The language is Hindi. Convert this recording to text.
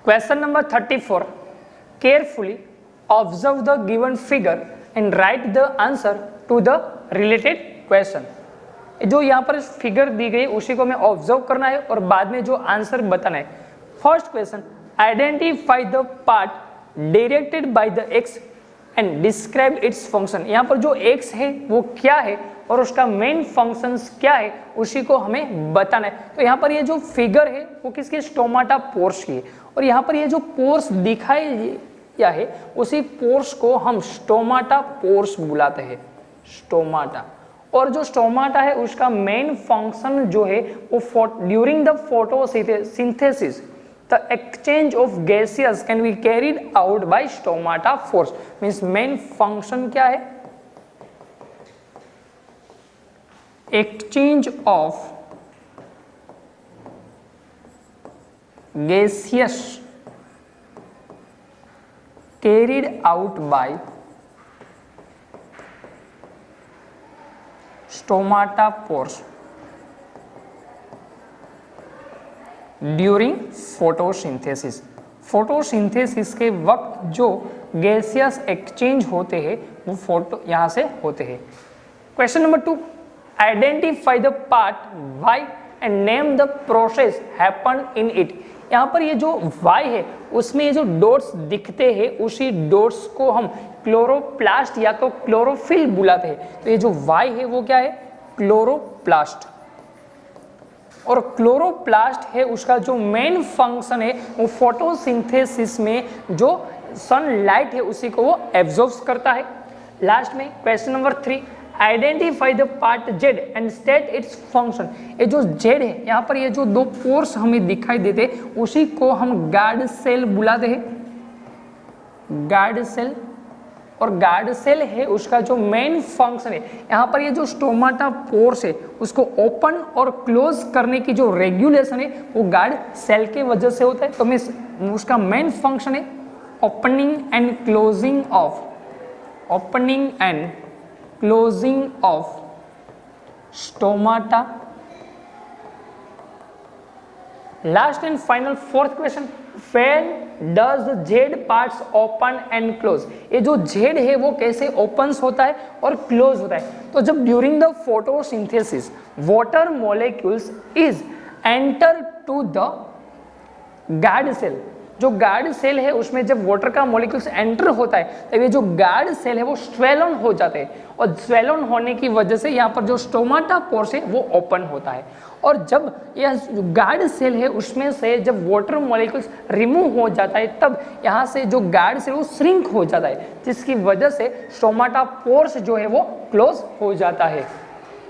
Question number 34. Carefully observe the given figure and write the answer to the related question. जो यहाँ पर फिगर दी गई उसी को हमें ऑब्जर्व करना है और बाद में जो आंसर बताना है. First question, identify the part directed by the x and describe its function. यहाँ पर जो एक्स है वो क्या है और उसका मेन फंक्शंस क्या है उसी को हमें बताना है. तो यहाँ पर ये जो फिगर है वो किसकी, स्टोमाटा पोर्स की है. और यहाँ पर ये जो पोर्स दिखाई या है उसी पोर्स को हम स्टोमाटा पोर्स बुलाते हैं, स्टोमाटा. और जो स्टोमाटा है उसका मेन फंक्शन जो है वो during the photosynthesis the exchange of gases can be carried out by stomata force. Means main function क्या है, exchange of gaseous carried out by stomata pores during photosynthesis. Photosynthesis के वक्त जो गैसियस एक्सचेंज होते हैं वो फोटो यहां से होते हैं. Question number 2, identify the part Y and name the process happen in it. यहाँ पर ये जो Y है उसमें ये जो डॉट्स दिखते हैं उसी डॉट्स को हम क्लोरोप्लास्ट या तो क्लोरोफिल बुलाते हैं. तो ये जो Y है वो क्या है, क्लोरोप्लास्ट. और क्लोरोप्लास्ट है उसका जो मेन फंक्शन है वो फोटोसिंथेसिस में जो सनलाइट है उसी को वो एब्जॉर्ब करता है. लास्ट में question number 3, identify the part Z and state its function. ये जो जेड है यहाँ पर ये जो दो पोर्स हमें दिखाई देते उसी को हम गार्ड सेल बुलाते हैं, गार्ड सेल. और गार्ड सेल है उसका जो मेन फंक्शन है यहाँ पर ये जो स्टोमाटा पोर्स है उसको ओपन और क्लोज करने की जो रेगुलेशन है वो गार्ड सेल के वजह से होता है. तो मैं उसका मेन फंक्शन है opening and closing of, opening and closing of stomata. Last and final fourth question, when does the Z parts open and close. ये जो Z है वो कैसे opens होता है और close होता है. तो जब during the photosynthesis water molecules is enter to the guard cell, जो गार्ड सेल है उसमें जब वाटर का मॉलिक्यूल्स एंटर होता है तब ये जो गार्ड सेल है वो स्वेलन हो जाते हैं. और स्वेलन होने की वजह से यहाँ पर जो स्टोमाटा पोर्स है वो ओपन होता है. और जब यह गार्ड सेल है उसमें से जब वाटर मॉलिक्यूल्स रिमूव हो जाता है तब यहाँ से जो गार्ड सेल वो श्रिंक हो जाता है जिसकी वजह से स्टोमाटा पोर्स जो है वो क्लोज हो जाता है.